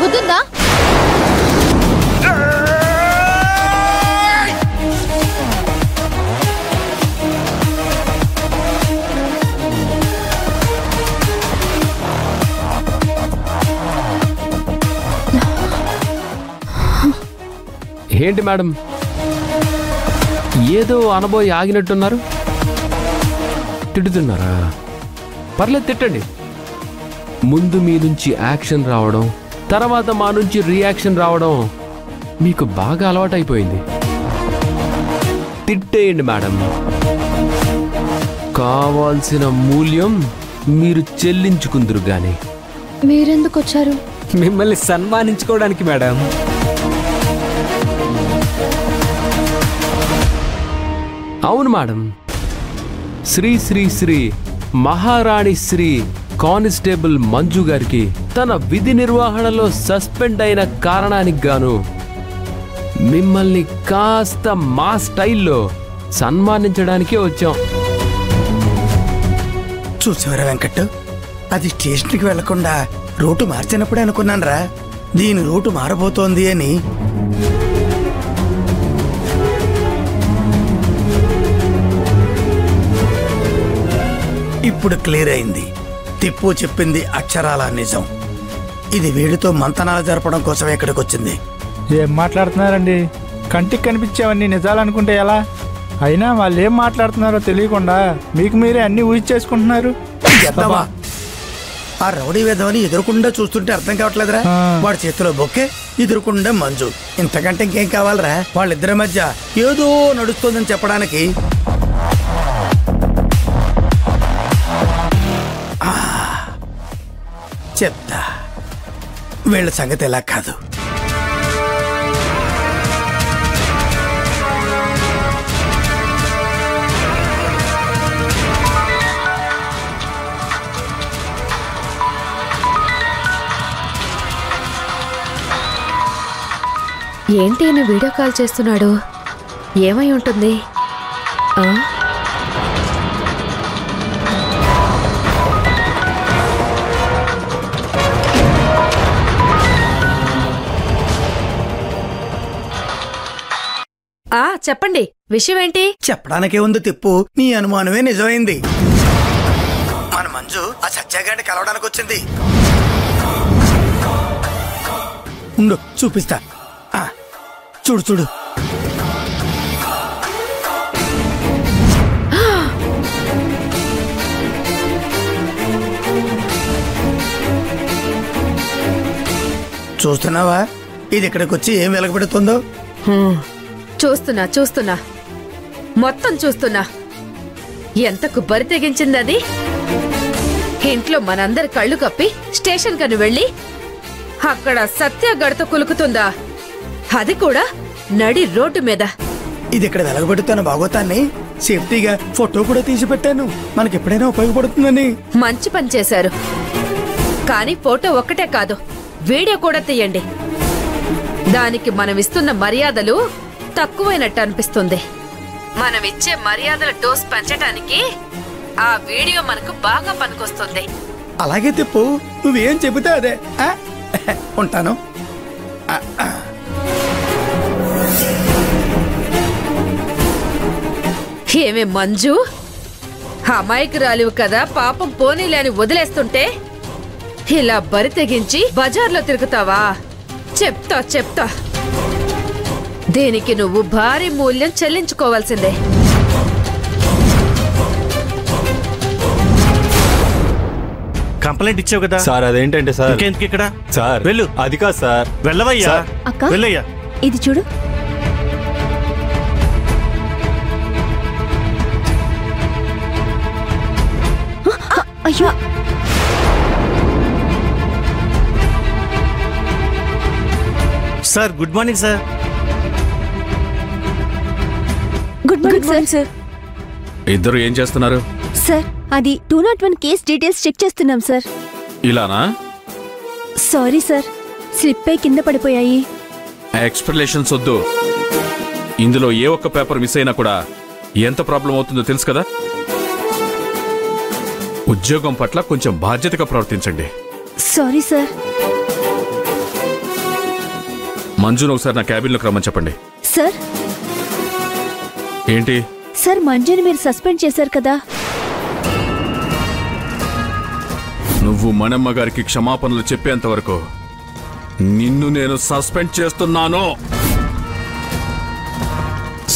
బుద్ధుందా? ఏంటి మేడం, ఏదో అనబోయి ఆగినట్టున్నారు? తిడుతున్నారా? పర్లేదు, తిట్టండి. ముందు మీ నుంచి యాక్షన్ రావడం, తర్వాత మా నుంచి రియాక్షన్ రావడం మీకు బాగా అలవాటైపోయింది. తిట్టేయండి మేడం. కావాల్సిన మూల్యం మీరు చెల్లించుకుందరు గాని. మీరెందుకు వచ్చారు? మిమ్మల్ని సన్మానించుకోవడానికి మేడం. అవును మేడం, శ్రీ శ్రీ శ్రీ మహారాణి శ్రీ కానిస్టేబుల్ మంజు గారికి తన విధి నిర్వహణలో సస్పెండ్ అయిన కారణానికి గాను మిమ్మల్ని కాస్త మా స్టైల్లో సన్మానించడానికే వచ్చాం. చూసేవరా వెంకట్, అది స్టేషన్కి వెళ్లకుండా రూటు మార్చినప్పుడే అనుకున్నానరా దీని రూటు మారబోతోంది అని. ఇప్పుడు క్లియర్ అయింది. తిప్పు చెప్పింది అక్షరాల నిజం. ఇది వీడితో మంతనాలు జరపడం కోసమే ఇక్కడికి వచ్చింది. ఏం మాట్లాడుతున్నారండి? కంటికి కనిపించేవన్నీ నిజాలనుకుంటే ఎలా? అయినా వాళ్ళు ఏం మాట్లాడుతున్నారో తెలియకుండా మీకు మీరే అన్ని ఊహించేసుకుంటున్నారు. ఆ రౌడీ వేదవని ఎదురుకుండా చూస్తుంటే అర్థం కావట్లేదురా. వాడి చేతిలో బొక్కే, ఎదురుకుండా మంజు. ఇంతకంటే ఇంకేం కావాలరా? వాళ్ళిద్దరి మధ్య ఏదో నడుస్తుందని చెప్పడానికి. చెప్తా వీళ్ళ సంగతి ఎలా కాదు. ఏంటి ఈయన వీడియో కాల్ చేస్తున్నాడు? ఏమై ఉంటుంది? చెప్పండి, విషయం ఏంటి? చెప్పడానికే ఉంది తిప్పు, నీ అనుమానమే నిజమైంది. మన మంజు ఆ సత్యాగాడిని కలవడానికి వచ్చింది. ఉండు చూపిస్తా. చూడు చూడు. చూస్తున్నావా ఇది ఇక్కడికి వచ్చి ఏం వెలగబెడుతుందో? చూస్తున్నా మొత్తం చూస్తున్నా. ఎంతకు బరి తెగించింది అది. ఇంట్లో మనందరి కళ్ళు కప్పి స్టేషన్ కను వెళ్ళి అక్కడ సత్యాగడతో కులుకుతుందా? అది కూడా నడి రోడ్డు మీద. ఇది ఇక్కడ వెలగబెడుతున్న బాగోతాన్ని సేఫ్టీగా ఫోటో కూడా తీసి పెట్టాను, మనకి ఎప్పుడైనా ఉపయోగపడుతుందని. మంచి పని చేశారు. కానీ ఫోటో ఒక్కటే కాదు, వీడియో కూడా తీయండి. దానికి మనం ఇస్తున్న మర్యాదలు తక్కువైనట్టు అనిపిస్తుంది. మనం ఇచ్చే మర్యాదల డోస్ పెంచడానికి ఆ వీడియో మనకు బాగా పనికొస్తుంది. అలాగే తిప్పు, నువ్వేం చెబితే అదే. ఉంటాను. ఏమే మంజు, అమాయకురాలివి కదా, పాపం పోనీలేని వదిలేస్తుంటే ఇలా బరి తెగించి బజార్లో తిరుగుతావా? చెప్తా. దీనికి నువ్వు భారీ మూల్యం చెల్లించుకోవాల్సిందే. కంప్లైంట్ ఇచ్చావు కదా సార్. అదేంటంటే సార్, ఇంకెందుకు ఇక్కడ? సార్ వెళ్ళు. అది కాదు సార్. వెళ్ళవయ్యా, వెళ్ళయ్యా. ఇది చూడు. అయ్యో, sir good morning sir. Good morning sir. ఇద్దరు ఏం చేస్తున్నారు సార్? అది 201 కేస్ డీటెయిల్స్ చెక్ చేస్తున్నాం సార్. ఇలానా? సారీ సార్, స్లిప్ అయి కింద పడిపోయాయి. ఎక్స్ప్లెనేషన్స్ వద్దు. ఇందులో ఏ ఒక్క పేపర్ మిస్ అయినా కూడా ఎంత ప్రాబ్లం అవుతుందో తెలుసు కదా. ఉద్యోగం పట్ల కొంచెం బాధ్యతగా ప్రవర్తించండి. Sorry sir. మంజును ఒకసారి నా క్యాబిన్లోకి రమ్మని చెప్పండి. సార్ ఏంటి? సార్ మంజుని మీరు సస్పెండ్ చేశారు కదా. నువ్వు మనమ్మ గారికి క్షమాపణలు చెప్పేంత వరకు నిన్ను నేను సస్పెండ్ చేస్తున్నాను.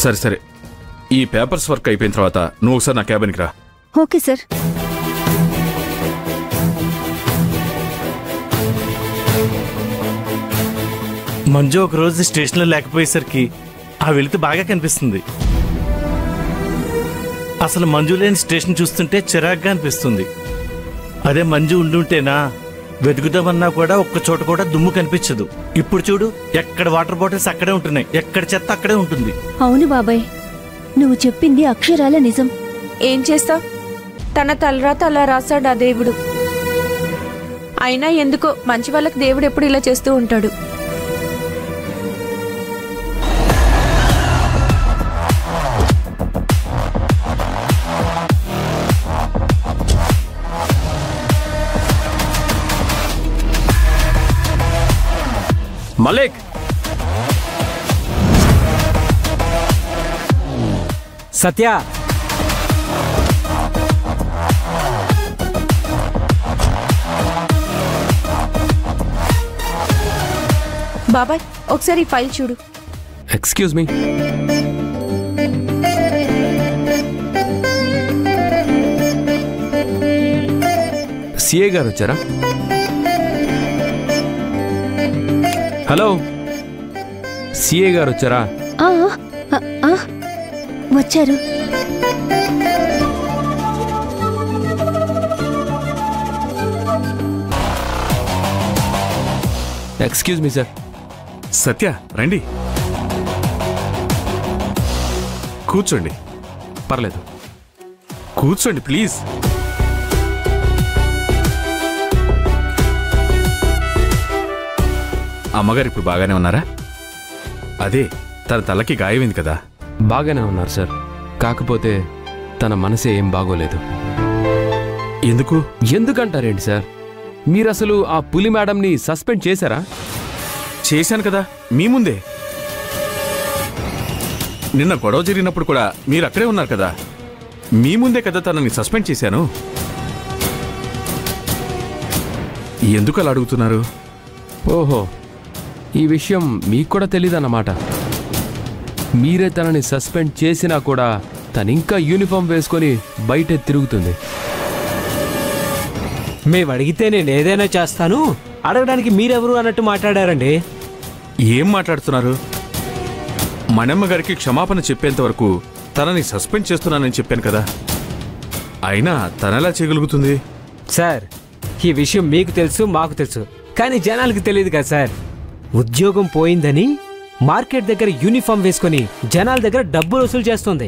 సరే సరే, ఈ పేపర్స్ వర్క్ అయిపోయిన తర్వాత నువ్వు ఒకసారి నా క్యాబిన్కి రా. Okay sir. మంజు ఒక రోజు స్టేషన్లో లేకపోయేసరికి ఆ వెళితే బాగా కనిపిస్తుంది. అసలు మంజు లేని స్టేషన్ చూస్తుంటే చిరాగ్గా అనిపిస్తుంది. అదే మంజు ఉండుంటేనా వెతుకుదామన్నా కూడా ఒక్క చోట కూడా దుమ్ము కనిపించదు. ఇప్పుడు చూడు, ఎక్కడ వాటర్ బాటిల్స్ అక్కడే ఉంటున్నాయి, ఎక్కడ చెత్త అక్కడే ఉంటుంది. అవును బాబాయ్, నువ్వు చెప్పింది అక్షరాల నిజం. ఏం చేస్తావ్? తన తలరాత అలా రాశాడు ఆ దేవుడు. అయినా ఎందుకో మంచి వాళ్ళకి దేవుడు ఎప్పుడు ఇలా చేస్తూ ఉంటాడు. మలిక్, సత్య, బాబాయ్ ఒకసారి ఈ ఫైల్ చూడు. Excuse me. సిఏ గారు వచ్చారా? హలో, సిఏ గారు వచ్చారా? వచ్చారు. Excuse me sir. సత్య, రండి, కూర్చోండి. పర్లేదు, కూర్చోండి ప్లీజ్. అమ్మగారు ఇప్పుడు బాగానే ఉన్నారా? అదే, తన తలకి గాయమైంది కదా. బాగానే ఉన్నారు సార్. కాకపోతే తన మనసే ఏం బాగోలేదు. ఎందుకు? ఎందుకంటారేంటి సార్? మీరసలు ఆ పులి మేడంని సస్పెండ్ చేశారా? చేశాను కదా, మీ ముందే. నిన్న గొడవ జరిగినప్పుడు కూడా మీరు అక్కడే ఉన్నారు కదా. మీ ముందే కదా తనని సస్పెండ్ చేశాను. ఎందుకు అలా అడుగుతున్నారు? ఓహో, ఈ విషయం మీకు కూడా తెలీదన్నమాట. మీరే తనని సస్పెండ్ చేసినా కూడా తనింకా యూనిఫామ్ వేసుకొని బయటే తిరుగుతుంది. మేము అడిగితే నేను ఏదైనా చేస్తాను, అడగడానికి మీరెవరు అన్నట్టు మాట్లాడారండి. ఏం మాట్లాడుతున్నారు? మనమ్మ గారికి క్షమాపణ చెప్పేంత వరకు తనని సస్పెండ్ చేస్తున్నానని చెప్పాను కదా. అయినా తనలా చేయగలుగుతుంది? సార్, ఈ విషయం మీకు తెలుసు, మాకు తెలుసు, కానీ జనాలకు తెలియదు కదా సార్. ఉద్యోగం పోయిందని మార్కెట్ దగ్గర యూనిఫామ్ వేసుకొని జనాల దగ్గర డబ్బులు వసూలు చేస్తుంది.